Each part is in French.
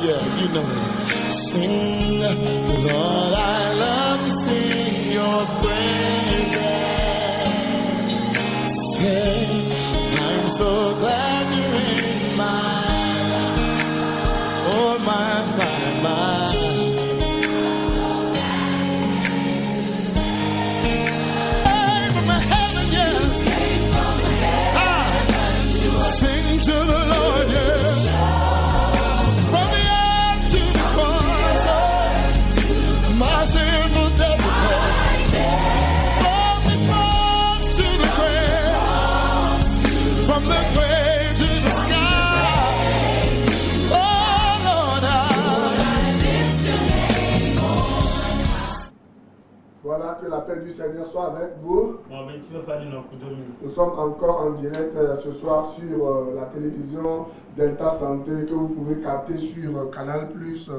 yeah, you know it. Sing, Lord, I love to sing your praises. Say, I'm so glad you're in my life. Oh, my. Sing to the Lord, yeah. From the earth to the cross, oh, my sinful death. From the cross to the grave, from the grave to the sky. Oh Lord, Voilà, que la paix du Seigneur soit avec vous. Nous sommes encore en direct ce soir sur la télévision Delta Santé que vous pouvez capter sur Canal Plus,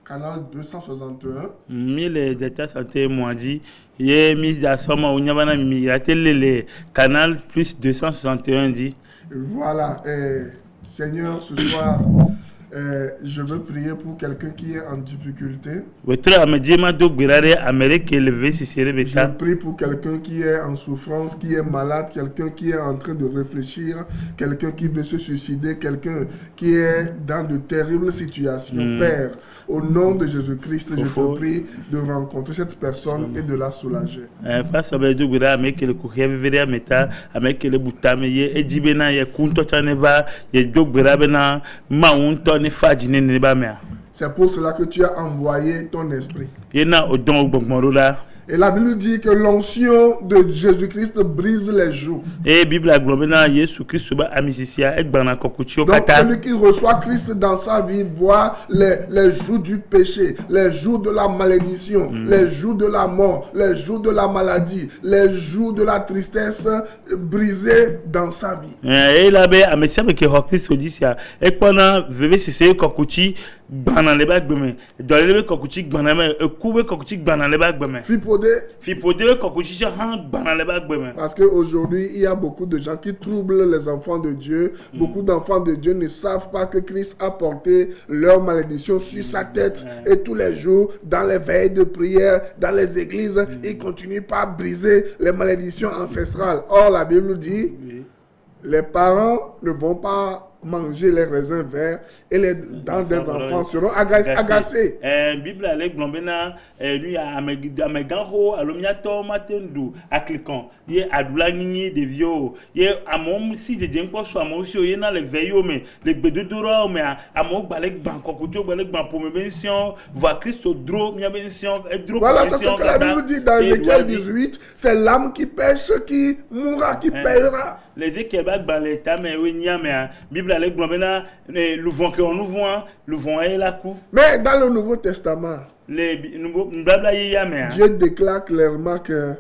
canal 261. Mille Delta Santé m'ont dit, il est mis à somme où il y a le Canal Plus 261 dit. Voilà, Seigneur, ce soir, je veux prier pour quelqu'un qui est en difficulté. Je prie pour quelqu'un qui est en souffrance, qui est malade, quelqu'un qui est en train de réfléchir, quelqu'un qui veut se suicider, quelqu'un qui est dans de terribles situations. Père, au nom de Jésus-Christ, je te prie de rencontrer cette personne et de la soulager. C'est pour cela que tu as envoyé ton esprit. Et la Bible dit que l'onction de Jésus-Christ brise les jougs. Donc celui qui reçoit Christ dans sa vie voit les jougs du péché, les jougs de la malédiction, les jougs de la mort, les jougs de la maladie, les jougs de la tristesse brisés dans sa vie. Parce qu'aujourd'hui, il y a beaucoup de gens qui troublent les enfants de Dieu. Beaucoup d'enfants de Dieu ne savent pas que Christ a porté leur malédiction sur sa tête. Et tous les jours, dans les veilles de prière, dans les églises, ils continuent par briser les malédictions ancestrales. Or, la Bible dit, les parents ne vont pas manger les raisins verts et les dents des enfants seront agacées. Bible avec Blombena, lui à Meganho, à l'Omiato Matendu, à Clicon, y a Adulani de Vio, y a mon si de Denko, soit mon sio, y a les veillons, mais les Bedudura, mais à mon balek Bancocujo, balek Ban pour mes mentions, voir Christo Dro, mia mention, et Dro. Voilà, c'est ce que la Bible dit dans Ézéchiel 18, c'est l'âme qui pêche qui mourra, qui payera. Les Équébats, Baleta, mais oui, mais Bible avec Blombena, le vent que nous voit, le vent est la coup. Mais dans le Nouveau Testament, Dieu déclare clairement que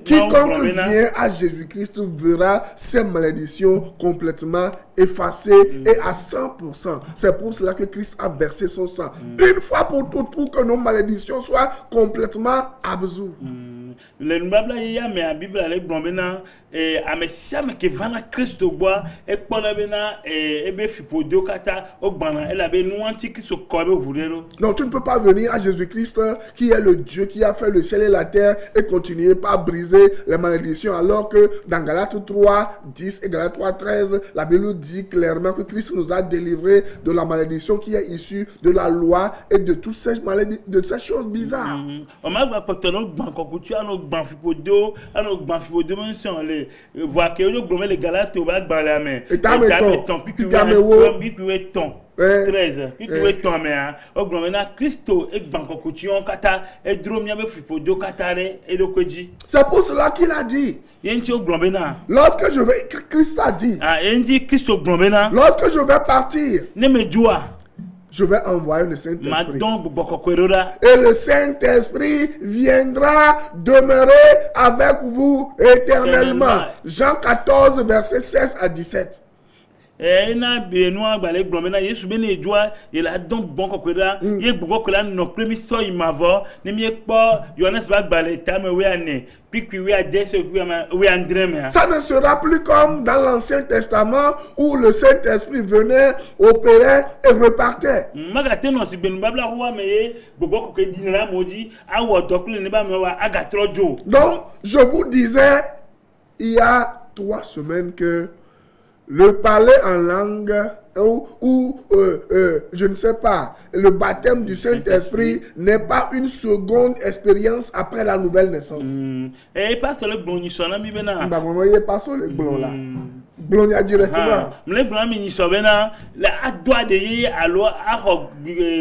quiconque vient à Jésus-Christ verra ses malédictions complètement effacées et à 100%. C'est pour cela que Christ a versé son sang une fois pour toutes pour que nos malédictions soient complètement absoues. Le Bible y a mais la Bible avec Blombena et à mes siam que vana Christ au bois et Ponabena et Befipodio Kata au Bana et la Benouanti qui se corbe voulero. Non, tu ne peux pas venir à Jésus-Christ qui est le Dieu qui a fait le ciel et la terre et continuer par briser les malédictions alors que dans Galates 3, 10 et Galates 3, 13, la Bible dit clairement que Christ nous a délivrés de la malédiction qui est issue de la loi et de toutes ces malédictions, de ces choses bizarres. On m'a pas no banfipodo ano banfipodo mention les voir que les Galates au bas la main et ton puis 13 puis tu es ton mais au glomena Christo et bancocution kata et dromia be fipodo katare et le koji. C'est pour cela qu'il a dit lorsque je vais, Christ a dit lorsque je vais partir ne me joie, je vais envoyer le Saint-Esprit. Et le Saint-Esprit viendra demeurer avec vous éternellement. Jean 14, versets 16 à 17. na be no agbale gblɔ mena yesu be ne edzoa yela dɔn gbɔn kɔkɔe ɖa ye gbogbo kɔla nɔ kple mi sɔ imavɔ ne mi kpɔ Yohanes ƒe agbalẽ tame 14 pikui 10 13 mea. Ça ne sera plus comme dans l'Ancien Testament où le Saint-Esprit venait, opérait et repartait. Magate no si gbenu babla ho ame ye gbogbo kɔkɔe dinara modzi awɔ dɔ kple ne ba me wa agatrɔ dzo. Donc, je vous disais il y a 3 semaines que le parler en langue ou je ne sais pas, le baptême du Saint-Esprit n'est pas une seconde expérience après la nouvelle naissance. Et pas seulement le bon sona mi bena. Bah moi il pas sur le blond là. Blond ya directement. Le blond mi so bena la adwa de ye alo a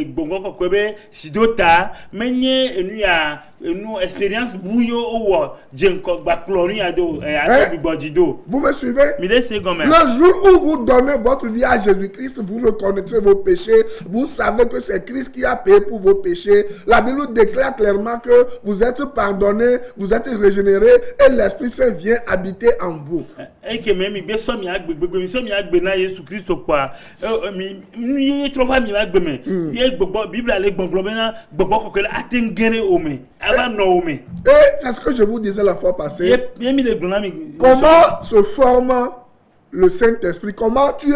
gbongo kokobe sidota menye enu ya enu expérience bouyo owo jenko gba chlorine ado ado bodido. Vous me suivez? Mi laisse gomen. Le jour où vous donnez votre vie à Jésus-Christ, vous reconnaissez vos péchés, vous savez que c'est Christ qui a payé pour vos péchés. La Bible déclare clairement que vous êtes pardonné, vous êtes régénéré et l'Esprit Saint vient habiter en vous. Et que même mi beso mi agbegbe mi so mi agbe na Jésus Christ kwa mi trova mi agbe me ye gbogbo Bible ale gbogbo na gbogbo kokele atengere ome ava no ome. Et c'est ce que je vous disais la fois passée. Comment se forme le Saint-Esprit? Comment tu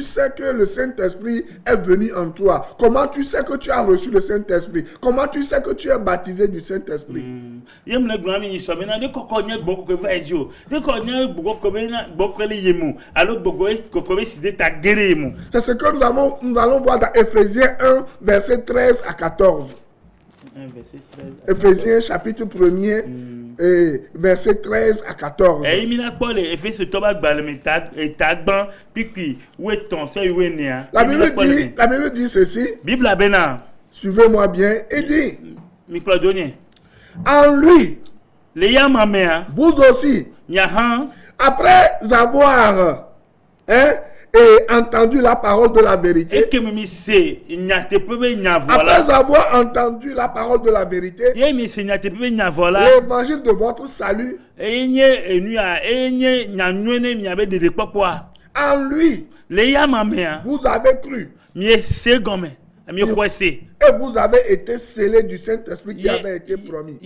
sais que le Saint-Esprit est venu en toi? Comment tu sais que tu as reçu le Saint-Esprit? Comment tu sais que tu es baptisé du Saint-Esprit? C'est ce que nous allons voir dans Éphésiens 1, verset 13 à 14. Éphésiens chapitre 1er, et verset 13 à 14. La Bible dit ceci. Suivez-moi bien et dit. En lui, vous aussi, après avoir et entendu la parole de la vérité. Après avoir entendu la parole de la vérité, l'évangile de votre salut, en lui, vous avez cru. Et vous avez été scellés du Saint-Esprit qui avait été promis.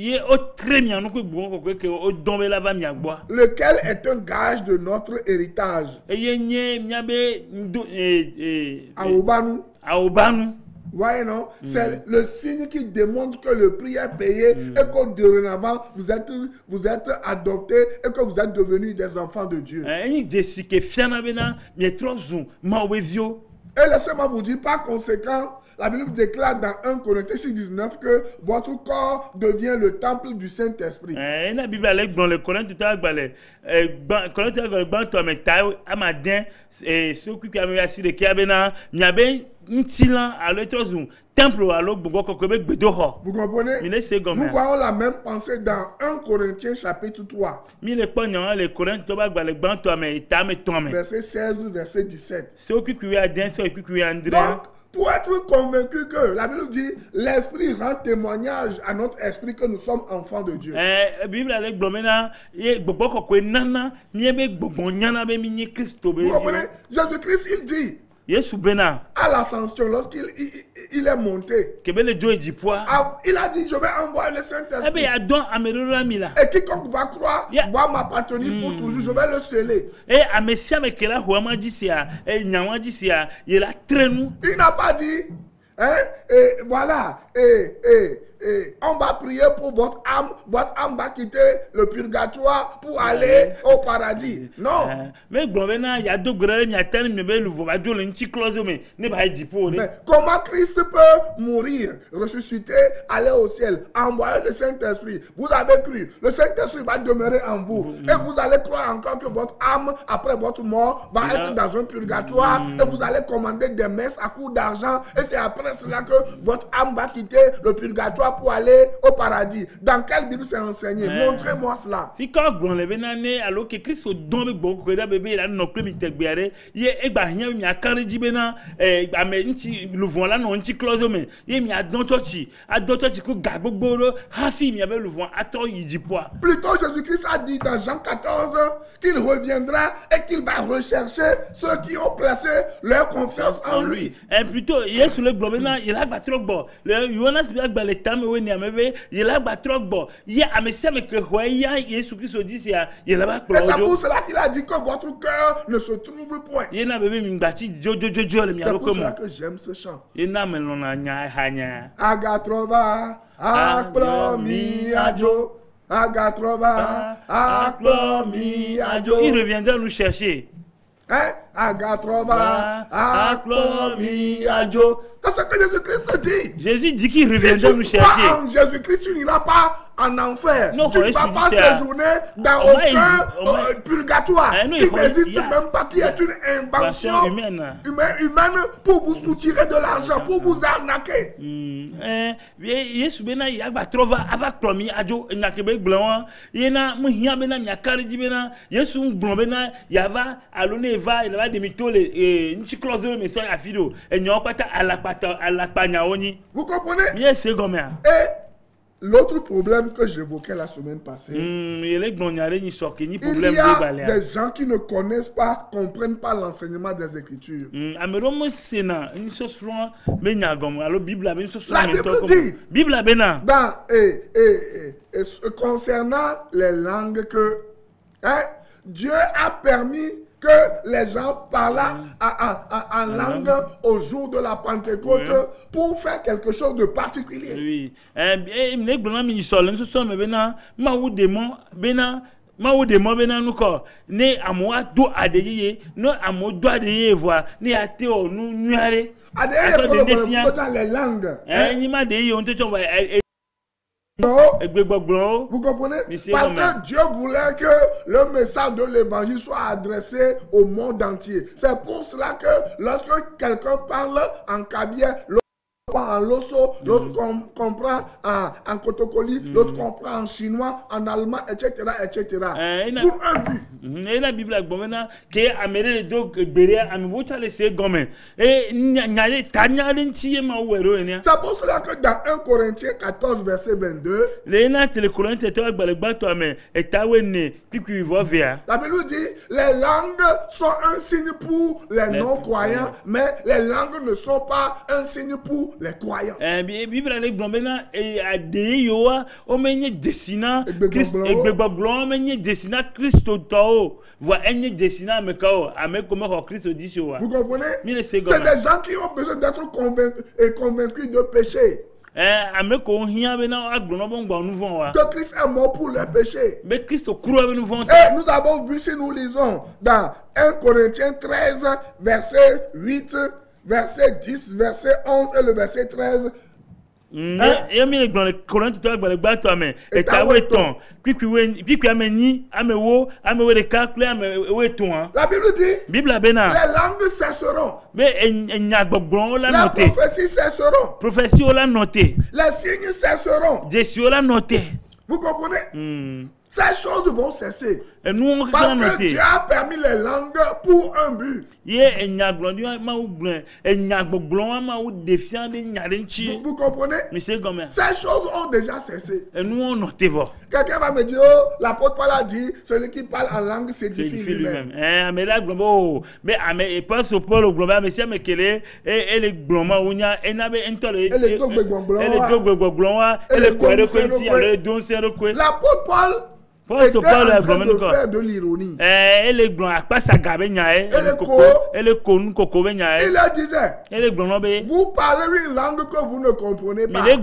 Lequel est un gage de notre héritage. Voyez, non? C'est le signe qui démontre que le prix est payé et que dorénavant vous êtes adoptés et que vous êtes devenus des enfants de Dieu. Et laissez-moi vous dire, par conséquent, la Bible déclare dans 1 Corinthiens 6:19 que votre corps devient le temple du Saint-Esprit. La Bible est dans le Corinthiens vous comprenez? Nous voyons la même pensée dans 1 Corinthiens chapitre 3. Verset 16, verset 17. Donc, pour être convaincu que, la Bible dit, l'Esprit rend témoignage à notre esprit que nous sommes enfants de Dieu. Vous comprenez? Jésus-Christ, il dit, à l'ascension, lorsqu'il est monté, il a dit, je vais envoyer le Saint-Esprit. Et quiconque va croire va m'appartenir pour toujours, je vais le sceller. Il n'a pas dit, hein, et voilà, on va prier pour votre âme va quitter le purgatoire pour aller au paradis. Non. Mais comment Christ peut mourir, ressusciter, aller au ciel, envoyer le Saint-Esprit? Vous avez cru, le Saint-Esprit va demeurer en vous. Et vous allez croire encore que votre âme, après votre mort, va être dans un purgatoire. Et vous allez commander des messes à coups d'argent. Et c'est après faire cela que votre âme va quitter le purgatoire pour aller au paradis. Dans quelle Bible c'est enseigné? Montrez-moi cela. Fika gbon le benane alors que Christ don be gbo ko da bebe la no pre mi tegbeare ye egba hian mi akare ji bena egba me nti luvon la no nti close me ye mi adon church ko ga gbogboro hafi mi abe luvon ato yiji poa. Plutôt Jésus-Christ a dit dans Jean 14 qu'il reviendra et qu'il va rechercher ceux qui ont placé leur confiance en lui. Et plutôt Yesu le gbo bena il a gba trogbo le Jonas bi agba le tam we ni amebe il a gba trogbo ye amese me ke hoya Yesu Christ dit c'est il a ba c'est pour cela qu'il a dit que votre cœur ne se trouble point. Ye na bebe mi ngbachi jojo le mi C'est aloko pour mo. cela que j'aime ce chant. Ye na me lo na nya hanya. Agatrova, aklomi ajo. Agatrova, aklomi ajo. Il reviendra nous chercher. Hein? Agatrova, aklomi ajo. C'est ce que Jésus-Christ dit. Jésus dit qu'il reviendra Si nous tu crois chercher. en Jésus-Christ, tu n'iras pas en enfer. Non, Tu ne vas pas séjourner dans aucun purgatoire qui n'existe même pas, qui est une invention humaine pour vous soutirer de l'argent, pour vous arnaquer. Yesu bena ya ba trova ava klomi ajo nyakebe glon yena mu hia bena nyakare ji bena Yesu glon bena ya va alone va il va demitole nchi close me so afido enyo pata alapanya oni. Vous comprenez? Yes, c'est comme ça. Et l'autre problème que j'évoquais la semaine passée, il y a des gens qui ne connaissent pas, comprennent pas l'enseignement des Écritures. La Bible dit, concernant les langues que Dieu a permis que les gens parlent en langue au jour de la Pentecôte pour faire quelque chose de particulier. Oui. Ma ou démon bena nous ko ne amoa do adeye no amo do adeye voix ne ate o nu nuare adeye dans les langues ni ma de on te chon vous comprenez? Parce que Dieu voulait que le message de l'évangile soit adressé au monde entier. C'est pour cela que lorsque quelqu'un parle en kabia, l'autre comprend en loso, l'autre comprend en kotokoli, l'autre comprend en chinois, en allemand, etc. Pour un but. Et la Bible a que amere do beria amibo chale se gomen et nyale tanyale ntie ma wero enia. C'est pour cela que dans 1 Corinthiens 14 verset 22, les na tele Corinthiens to agbalagba to ame etawe ne piku vo via. La Bible dit les langues sont un signe pour les non-croyants, mais les langues ne sont pas un signe pour les croyants. Bible le blombena e ade yoa o menye desina Christ egbegboglo menye desina Christo to voit enye desina mekao ame comme Christ dit so. Vous comprenez? C'est des gens qui ont besoin d'être convaincus de péché. Que Christ est mort pour leurs péchés. Et nous avons vu, si nous lisons dans 1 Corinthiens 13, verset 8, verset 10, verset 11 et le verset 13. La Bible dit les langues cesseront, la prophétie cesseront, les signes cesseront. Vous comprenez? Ces choses vont cesser. Parce que Dieu a permis les langues pour un but. Vous comprenez? Ces choses ont déjà cessé. Quelqu'un va me dire, oh, l'apôtre Paul a dit, celui qui parle en langue s'édifie lui-même. L'apôtre Paul était en train de faire de l'ironie. Il disait, vous parlez une langue que vous ne comprenez pas. Je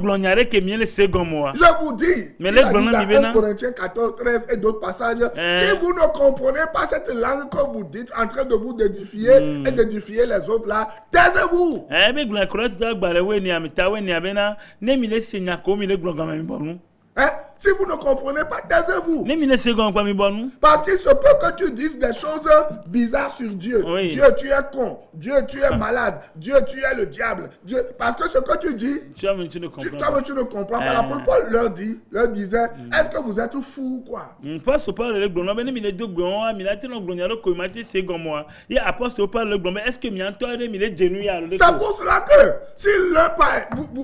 vous dis, il a dit dans 1 Corinthiens 14, 13 et d'autres passages, si vous ne comprenez pas cette langue que vous dites en train de vous édifier et d'édifier les autres là, taisez-vous. si vous ne comprenez pas, taisez-vous. Ne mi ne second kwa mi bonu. Parce qu'il se peut que tu dises des choses bizarres sur Dieu. Oui. Dieu, tu es con. Dieu, tu es malade. Dieu, tu es le diable. Dieu, parce que ce que tu dis, Toi-même tu ne comprends pas. tu ne comprends pas. L'apôtre Paul leur disait, est-ce que vous êtes fous ou quoi? Apostle Paul le glon be ne mi le do glon mi la te no glon ya lo ko ma te second moi. Ya apostle Paul le glon be est-ce que mi anto de mi le genu ya le. C'est pour cela que si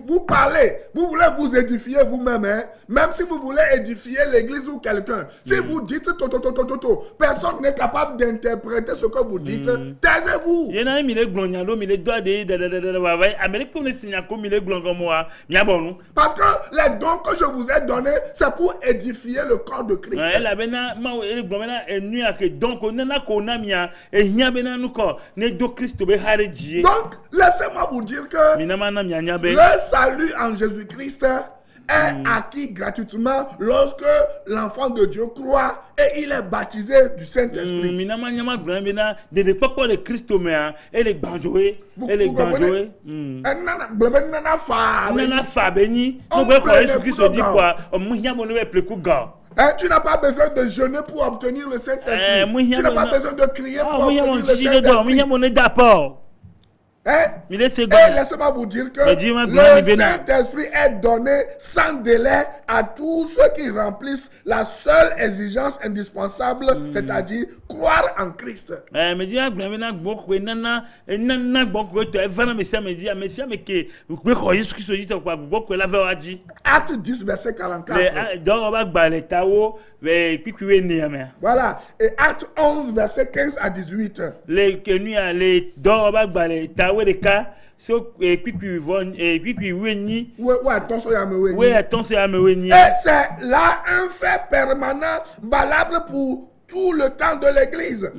vous parlez, vous voulez vous édifier vous-même, hein? Même si vous voulez édifier l'église ou quelqu'un, si vous dites personne n'est capable d'interpréter ce que vous dites, taisez-vous. Ye na mi le glon ya lo mi le do de wa va Amérique pour ne signa ko mi le glon comme moi. Mi abonu. Parce que les dons que je vous ai donnés, c'est pour édifier le corps de Christ. Elle a bena ma le glon bena enu ya que donc on na ko na mia e hia bena nu ko ne do Christ be hareji. Donc, laissez-moi vous dire que le salut en Jésus-Christ est acquis gratuitement lorsque l'enfant de Dieu croit et il est baptisé du Saint-Esprit. Tu n'as pas besoin de jeûner pour obtenir le Saint-Esprit. Tu n'as pas besoin de crier pour obtenir le Saint-Esprit. Et laissez-moi vous dire que le Saint-Esprit est donné sans délai à tous ceux qui remplissent la seule exigence indispensable, c'est-à-dire croire en Christ. Acte 10, verset 44. Voilà. Et Acte 11, verset 15 à 18. Et c'est là un fait permanent valable pour tout le temps de l'église.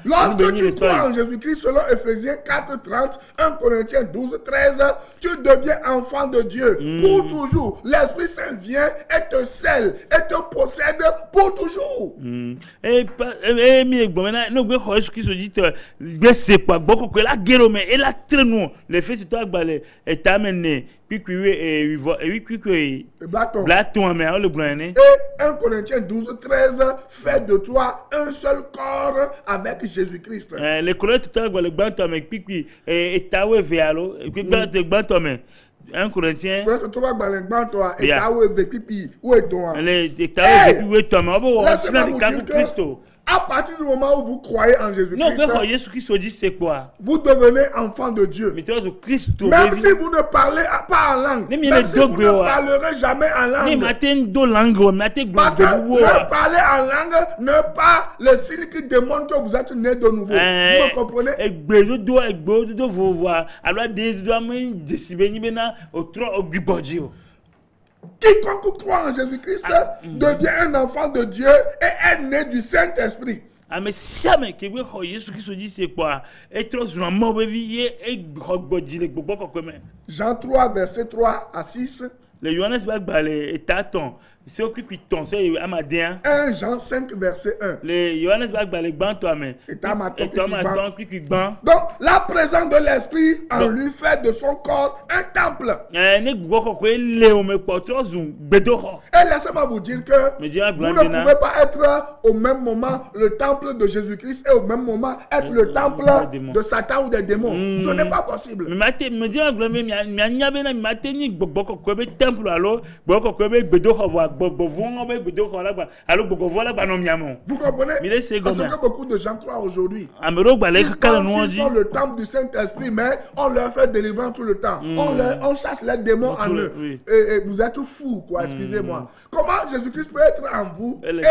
Lorsque tu crois en Jésus-Christ, selon Ephésiens 4:30, 1 Corinthiens 12:13, tu deviens enfant de Dieu pour toujours. L'Esprit Saint vient et te scelle et te possède pour toujours. Et 1 Corinthiens 12:13 fait de toi un seul corps avec Jésus-Christ. Les Corinthiens 1 Corinthiens. À partir du moment où vous croyez en Jésus-Christ, vous devenez enfant de Dieu. Même si vous ne parlez pas en langue, même si vous ne parlerez jamais en langue. Parce que ne parler en langue n'est pas le signe qui démontre que vous êtes né de nouveau. Vous comprenez? Quiconque croit en Jésus-Christ devient un enfant de Dieu et est né du Saint-Esprit. Jean 3, verset 3 à 6. 1 Jean 5, verset 1. Donc, la présence de l'Esprit en lui fait de son corps un temple. Et laissez-moi vous dire que vous ne pouvez pas être au même moment le temple de Jésus-Christ et au même moment être le temple de Satan ou des démons. Ce n'est pas possible. Vous comprenez? Parce que beaucoup de gens croient aujourd'hui. Ils pensent qu'ils sont le temple du Saint-Esprit, mais on leur fait délivrance tout le temps. On chasse les démons en eux. Et vous êtes fous, quoi, excusez-moi. Comment Jésus-Christ peut être en vous et les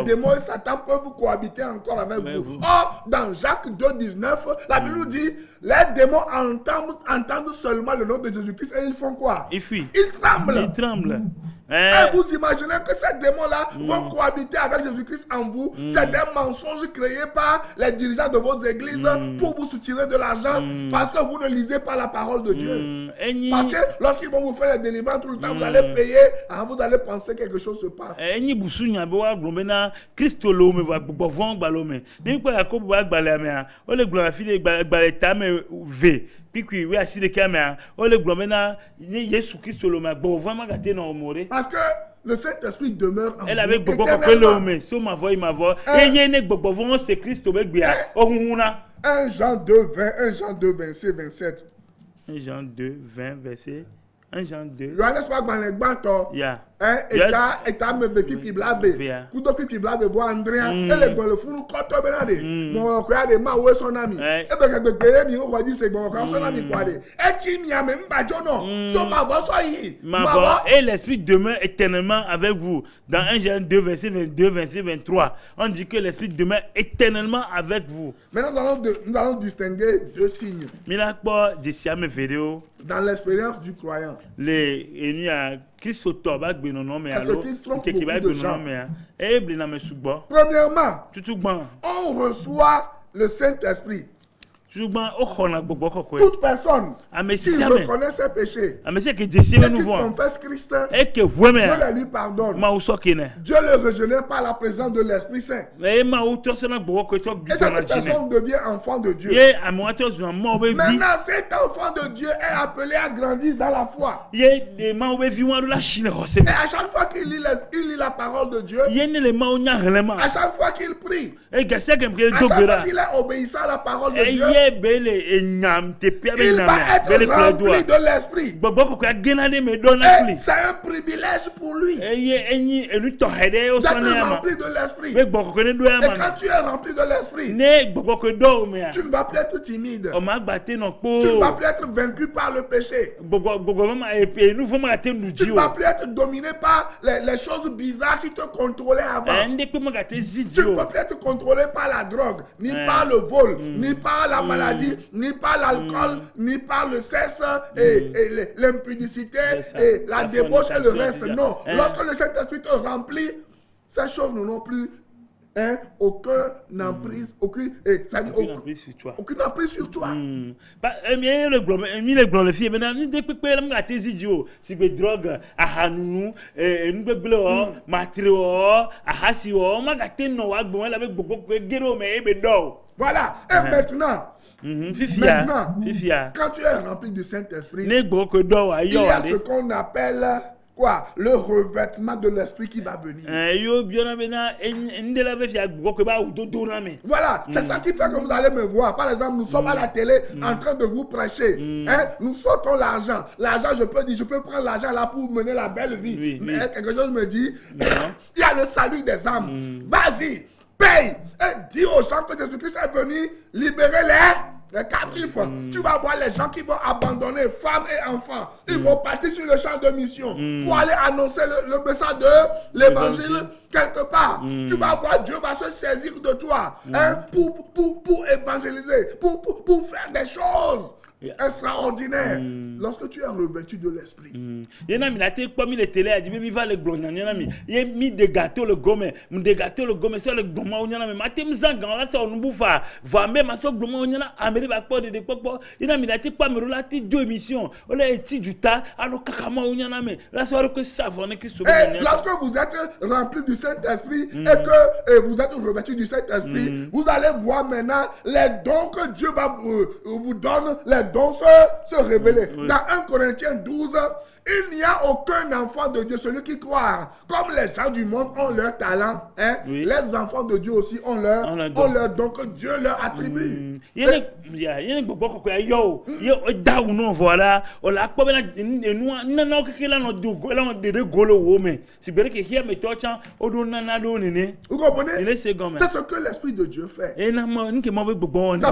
démons et Satan peuvent cohabiter encore avec vous? Or, dans Jacques 2:19, la Bible nous dit, les démons entendent seulement le nom de Jésus-Christ et ils font quoi? Ils fuient. Ils tremblent. Ils tremblent. Et vous imaginez que ces démons-là vont cohabiter avec Jésus-Christ en vous. C'est des mensonges créés par les dirigeants de vos églises pour vous soutirer de l'argent parce que vous ne lisez pas la parole de Dieu. Parce que lorsqu'ils vont vous faire les délivrances tout le temps, vous allez payer, vous allez penser que quelque chose se passe. Parce que le Saint-Esprit demeure en vous éternellement. 1 Jean 2, 20, 1 Jean 2, 26, 27. 1 Jean 2, 20, verset 1 Jean 2. Johannes pas dans les bancs. Yeah. Eta me beki ki blabe. Kudo ki blabe bo Andrea. Ele bon le funu koto benade. Mo ko ya de ma we son ami. E be ke be mi ko di se bon ko son ami kwa de. E ti mi ame mbajo no. So ma vo so yi. Ma vo et l'esprit demeure éternellement avec vous. Dans 1 Jean 2 verset 22 verset 23, on dit que l'esprit demeure éternellement avec vous. Maintenant nous allons distinguer deux signes. Dans l'expérience du croyant. C'est ce qui trompe beaucoup de gens. Premièrement, on reçoit le Saint-Esprit. Toute personne qui reconnaît ses péchés et qui confesse Christ, Dieu le lui pardonne. Dieu le régénère par la présence de l'Esprit Saint. Et cette personne devient enfant de Dieu. Maintenant, cet enfant de Dieu est appelé à grandir dans la foi. Et à chaque fois qu'il lit la parole de Dieu, à chaque fois qu'il prie, à chaque fois qu'il est obéissant à la parole de Dieu, il va être rempli de l'esprit. Et c'est un privilège pour lui d'être rempli de l'esprit. Et quand tu es rempli de l'esprit, tu ne vas plus être timide. Tu ne vas plus être vaincu par le péché. Tu ne vas plus être dominé par les choses bizarres qui te contrôlaient avant. Tu ne peux plus être contrôlé par la drogue, ni par le vol, ni par la maladie, ni par l'alcool, ni par le sexe et l'impudicité et la débauche et le reste. Non. Lorsque le Saint-Esprit te remplit, ces choses n'ont plus aucune emprise, aucune emprise sur toi. Voilà. Et maintenant, quand tu es rempli du Saint-Esprit, il y a ce qu'on appelle quoi? Le revêtement de l'esprit qui va venir. Voilà, c'est ça qui fait que vous allez me voir. Par exemple, nous sommes à la télé en train de vous prêcher. Nous sortons l'argent. L'argent, je peux prendre l'argent là pour mener la belle vie. Mais quelque chose me dit, il y a le salut des âmes. Vas-y, paye et dis aux gens que Jésus-Christ est venu libérer les captifs. Tu vas voir les gens qui vont abandonner femmes et enfants. Ils vont partir sur le champ de mission pour aller annoncer le message de l'évangile quelque part. Tu vas voir, Dieu va se saisir de toi pour évangéliser, pour faire des choses extraordinaire lorsque tu es revêtu de l'esprit. Et lorsque vous êtes rempli du Saint-Esprit et que vous êtes revêtu du Saint-Esprit, vous allez voir maintenant les dons que Dieu va vous donner, les dons se révéler. Dans 1 Corinthiens 12, il n'y a aucun enfant de Dieu, celui qui croit. Comme les gens du monde ont leur talent, les enfants de Dieu aussi ont leur don que Dieu leur attribue. Vous comprenez? C'est ce que l'Esprit de Dieu fait. C'est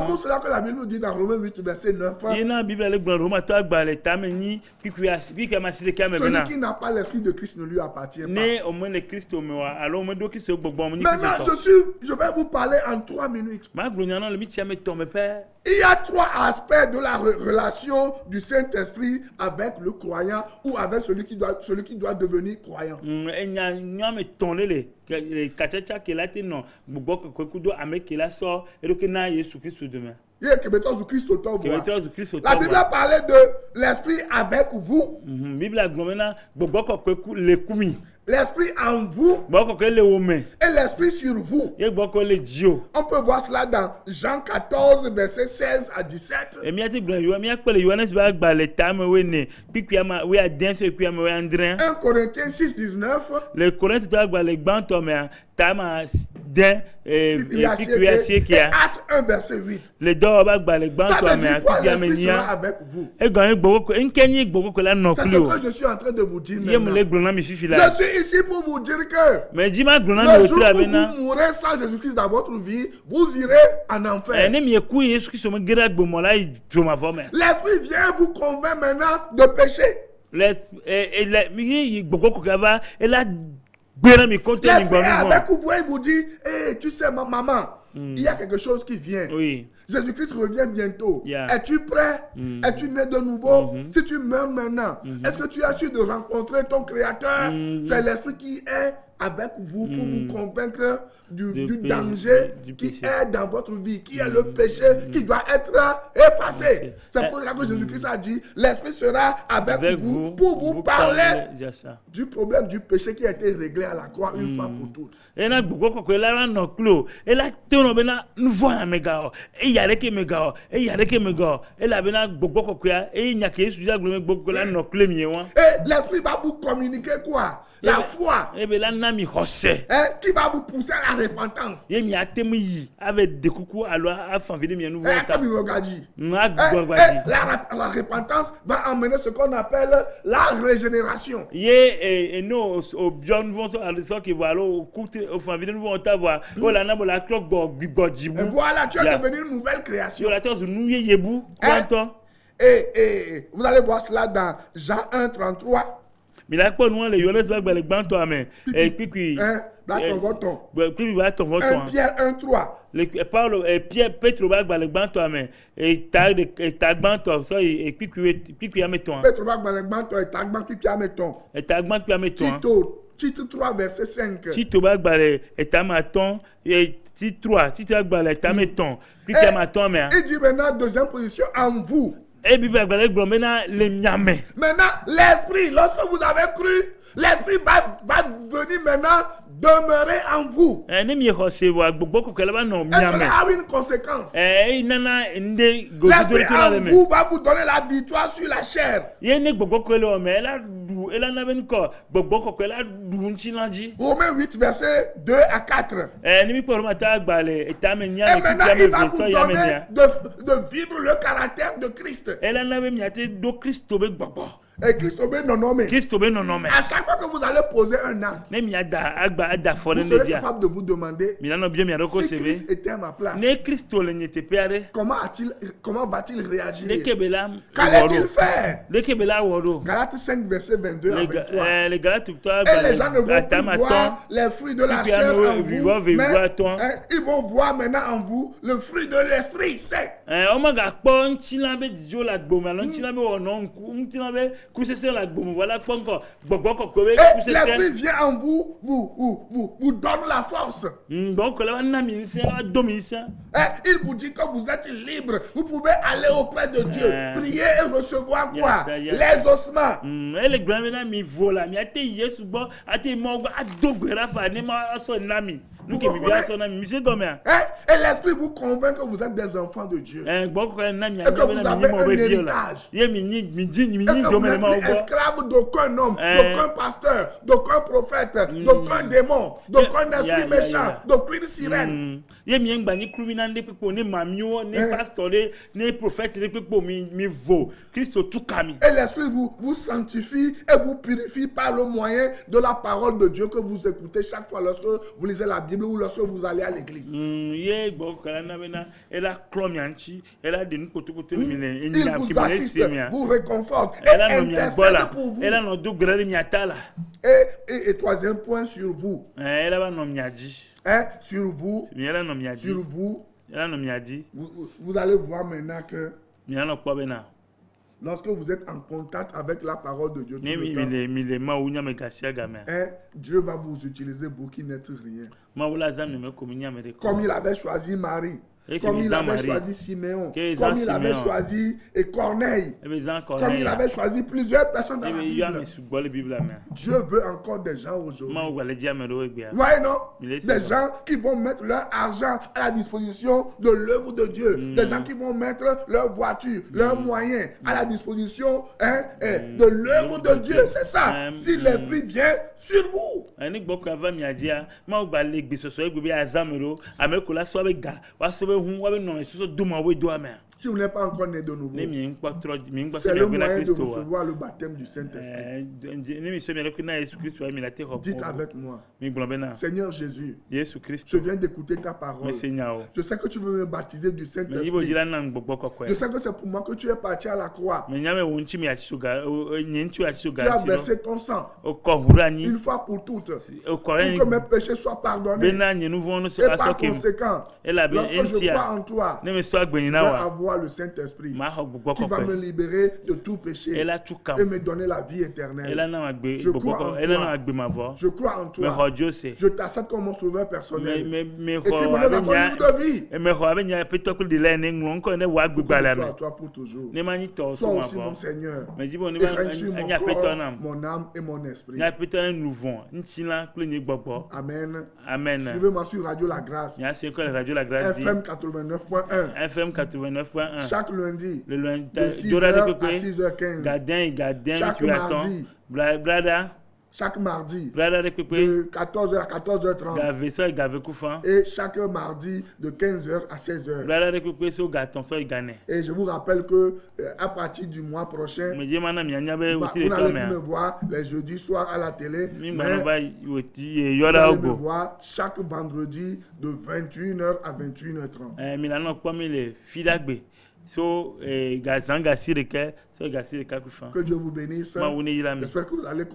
pour cela que la Bible dit dans Romains 8, verset 9, 19. Yena Bible le gblɔ Roma tɔ agba le tame nyi kpikpi ama si ɖeka me Celui bena. qui n'a pas l'esprit de Christ ne lui appartient pas. Ne o me le Kristo me wa alo o me do Kristo gbɔgbɔ me nyi Maintenant, Kristo. je vais vous parler en 3 minutes. Ma gblɔ nya na le mi tia me tɔ me pɛ. Il y a 3 aspects de la relation du Saint-Esprit avec le croyant ou avec celui qui doit devenir croyant. Enya nya me tɔ le katsatsa ke la te nɔ gbɔgbɔ kɔkɔe kudo ame ke la sɔ eɖoke na Yesu Kristo dome. Il y a Jésus Christ au temps. La Bible La parlait de l'esprit avec vous. Bible a gblɔ mena gbɔgbɔ kɔkɔe le kumi. L'esprit en vous Gbɔgbɔ kɔkɔe le wo me. et l'esprit sur vous. Ye gbɔgbɔ le dzio. On peut voir cela dans Jean 14, versets 16 à 17. Mia te gblɔ Yohane mia kpe le Yohane be agba le tame we ne kpikpi ama we ade so kpikpi ama we andre. 1 Corinthiens 6, 19. Le Corinthe to agba le gbãtɔ mea tama den Et kpikpi asiekia. Acte 1, verset 8. Le dɔwɔ be agba le Ça gbãtɔ veut mea dire quoi? kpikpi ame L'esprit sera nia. avec vous. Egɔme gbɔgbɔ nkenyi gbɔgbɔ la nɔ C'est ce kpli o. que je suis en train de vous dire Ye me maintenant. le gblɔ na mi fifi la. Je suis ici pour vous dire que Mais dzi ma gblɔ na mi le o jour tra où bena. vous mourrez sans Jésus-Christ dans votre vie, vous irez en enfer. Ne mi eku Yesu Kristo me ge ɖe agbemɔ la yi dzomavɔ me. L'esprit vient vous convaincre maintenant de pécher. Mi gbɔgbɔ kɔkɔe va ela gbe na mi kɔntɛ mi L'esprit gbɔ est nu avec vɔ. vous et il vous dit, hey, tu sais, ma maman, il y a quelque chose qui vient. Oui. Jésus-Christ revient bientôt. Yeah. Es-tu prêt? Es-tu né de nouveau? Si tu meurs maintenant, est-ce que tu as su de rencontrer ton Créateur? C'est l'Esprit qui est avec vous pour vous convaincre du danger du qui péché. est dans votre vie, qui est le péché qui doit être effacé. C'est pour cela que Jésus-Christ a dit, l'Esprit sera avec vous pour vous parler du problème du péché qui a été réglé à la croix une fois pour toutes. Et na gbogbo kɔkɔe la va nɔ klo ela te nɔ bena nuvɔ ya me ga o eya ɖeke me ga o eya ɖeke me ga o elabena gbogbo kɔkɔea eye nya ke Yesu ya gblɔ me gbogbo la nɔ kle mi ye wa. Et l'Esprit va vous communiquer quoi? La foi. Ebe la na mi xɔse. Qui va vous pousser à la repentance. Ye mi ate me yi ave dekuku alo afan vi de mi nuvɔ ta. Comme il regarde dit. Na gbɔ gbadzi. La repentance va amener ce qu'on appelle la régénération. Ye no o biɔ nuvɔ sɔ alo sɔ ke vɔ alo kute ofan vi de nuvɔ ta vɔ o la na bo la klɔ gbɔ dzibu. Et voilà, tu es devenu une nouvelle création. Yo la tɔ zu nu ye yebu kɔntɔ. Et vous allez voir cela dans Jean 1, 33. Mi la kpɔ nu le Yohane be agba le gbãtɔ ame kpikpi. Kpikpi ba tɔn vɔ 1 Pierre 1, 3. Le Paulo Petro ba gba le gbãtɔ ame ta gbãtɔ sɔ kpikpi ame tɔn. Petro va gba le gbãtɔ eta gbã ame tɔn. Ta gbãtɔ ame tɔn. Titre 3, verset 5. Tito ba gba le eta ma tɔn Tito ba gba le eta me tɔn kpikpi ame tɔn mea. Il dit maintenant deuxième position en vous. Et Bible agba le gblɔ mena le miame. Maintenant, l'esprit, lorsque vous avez cru, l'esprit va venir maintenant demeurer en vous. Ne mi xɔ se wa gbogbo kɔkɔe la va nɔ Et cela miame. a une conséquence. Nana nde L'esprit godidori tona le en me. vous va vous donner la victoire sur la chair. Ye ne gbogbo kɔkɔe le wɔ me ela na be nkɔ gbogbo kɔkɔe la du ŋuti na dzi. Romains 8, verset 2 à 4. Ne mi kpɔ Roma ta agba le eta me nya Et me maintenant, kpikpi il va ame vous ve sɔ ya me donner nia. de vivre le caractère de Christ. Ela na be miate do Kristo be gbɔgbɔ. Et Christ obéit non nommé. Kristo be nɔnɔme. À chaque fois que vous allez poser un acte, Ne mi ada fɔ vous ne ne serez dia. capable de vous demander Mi nanɔ bia mi aɖo ko si se be. Christ était à ma place. Ne Kristo le nye teƒe aɖe. Comment va-t-il réagir? Leke be la Qu'allait-il wɔ ɖo. faire? Leke be la wɔ ɖo. Galates 5, verset 22 à 23. Le Galatotɔ Et les gens ne agba vont plus atama voir tɔn. les fruits de la Puis chair à en nous, vous, vivons, mais toi. ils vont voir maintenant en vous le fruit de l'esprit. C'est Omagakpɔ ŋutilã be dzidzo le agbome alo ŋutilã be wɔnɔ ŋutilã be kusese le agbome voilà kpɔ ŋkɔ gbɔgbɔ kɔkɔe be et l'esprit kusese. vient en vous, vous donne la force. Gbɔgbɔ kɔkɔe la va na mi ŋusẽ la va do mi ŋusẽ. Il vous dit que vous êtes libre. Vous pouvez aller auprès de Dieu, prier et recevoir quoi? Les ossements. Ele gblɔm be na mi vo la mi ate yi Yesu gbɔ ate yi mɔ gbɔ ado gbe ɖa fa ne ma asɔ na mi nu ke mi bi asɔ na mi mi se gɔmea. Et l'esprit vous convainc que vous êtes des enfants de Dieu. Gbɔgbɔ kɔkɔe na mi Et que anya be vous na mi avez nye mɔ be un vie la héritage. ye mi nyi Et que vous jome le n'êtes ma wo plus gbɔ. esclave d'aucun homme, d'aucun pasteur, d'aucun prophète, d'aucun démon, d'aucun esprit méchant, d'aucune sirène. Ye mi ŋgba nyi kluvi na ne kpekpe ne mamiwo ne pasteur ɖe ne prophète ɖe kpekpe mi vo Kristo tuka mi. Et l'esprit vous sanctifie et vous purifie par le moyen de la parole de Dieu que vous écoutez chaque fois lorsque vous lisez la Bible. Bible ou lorsque vous allez à l'église. Ye gbo kala na bena ela klom yanchi ela de nkoto koto mi ne Il enya vous ki me assiste, semia vous réconforte et ela no mi intercède agbola pour vous. ela no do grere mi atala Et troisième point sur vous. ela ba no mi aji Sur vous. ela no mi aji Sur vous. ela no mi aji Vous allez voir maintenant que mi ana kwa bena lorsque vous êtes en contact avec la parole de Dieu tout ne mi le ma unya me gasia game Dieu va vous utiliser, vous qui n'êtes rien. ma wala zam ne me kominya me de Comme il avait choisi Marie. Et Comme il avait Marie. choisi Siméon. Que Comme il Siméon. avait choisi Corneille. ebe zan ko Comme il avait choisi plusieurs personnes dans la ebe ya Bible. mi sugbo le bible me Dieu veut encore des gens aujourd'hui. ma wala dia me do egbe Vous voyez, non? Il est Des sûr. gens qui vont mettre leur argent à la disposition de l'œuvre de Dieu. Des gens qui vont mettre leur voiture, leurs moyens à la disposition de l'œuvre de Dieu. C'est ça. Si l'Esprit vient sur vous. ani gbo ko ava mi ajia ma wala le gbe soso egbe bi azamero amekola so be ga wa so be hu wa be no so do ma we do ame Si vous n'êtes pas encore né de nouveau, ne mi nkpa tro mi nkpa c'est se le mi na moyen de Christo wa recevoir le baptême du Saint-Esprit. ne mi se mi le kuna Yesu Christo wa mi la te ho Dites avec moi, mi gbo bena Seigneur Jésus, Yesu je Christo viens d'écouter ta parole. me seigneur Je sais que tu veux me baptiser du me yibo Saint-Esprit. jira na gbogbo kokwe Je sais que c'est pour moi que tu es parti à la croix. me nyame wo nchi mi achisuga nyenchu Tu achisuga as ti versé ton sang o ko hurani une fois pour toutes o pour korani que mes péchés soient pardonnés. bena nyenu vono so Et par asokem conséquent, ela be lorsque je entia crois en toi, ne me so agbeni je na vais wa avoir le Saint-Esprit ma ho gbogbo qui va me kokwe libérer de tout péché ela chukam et me donner la vie éternelle. ela na agbe Je gbogbo crois en ela toi. na agbe mavo Je crois en me toi. ho jose Je t'accepte comme mon sauveur personnel. me ho Écris-moi dans ton livre abenya de vie. me ho abenya petokul de la ne ngron ko ne wa Que agbegbala je sois me à toi pour toujours. ne mani to so Sois ma aussi vo mon Seigneur. me jibo ni Et ba règne sur mon anya corps, petonam mon âme et mon esprit. nya peton nouvon ntila kle ni gbogbo Amen. amen Suivez-moi sur Radio La Grâce. nya se ko radio la grâce FM 89.1. FM 89.1 Chaque lundi, le lundi de 6h dora de à pepe 6h15. gadin Chaque tu attends mardi. blada Chaque mardi, de pepe de 14h à 14h30. gave so gave kufan Et chaque mardi, de 15h à 16h. blada de pepe so gaton so gane Et je vous rappelle que à partir du mois prochain, me je mana mi anya be vous woti le n'allez to plus me me voir les jeudis soirs à la télé, mi mais mana ba woti vous yoda allez me ogo voir chaque vendredi de 21h à 21h30. mi na po mi le fidagbe so gazanga sireke so gasireka kufan Que Dieu vous bénisse. ma woni yira mi J'espère que vous avez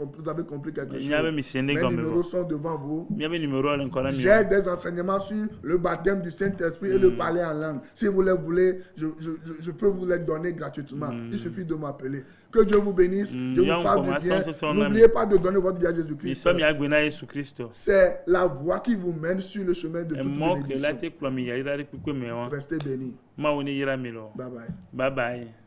compris quelque chose. mi ave mi sende Mes gombe numéros sont devant vous. mi ave numéro le nkora mi J'ai des enseignements sur le baptême du Saint-Esprit et le parler en langue. Si vous les voulez, je peux vous les donner gratuitement. Il suffit de m'appeler. Que Dieu vous bénisse. Dieu vous fasse du bien. N'oubliez pas de donner votre vie à mi Jésus-Christ. so mi agbena Yesu Christo C'est la voie qui vous mène sur le chemin de toute mo ke bénédiction. la te klo mi yira de pepe me won Restez bénis. ma woni yira mi lo Bye bye. bye bye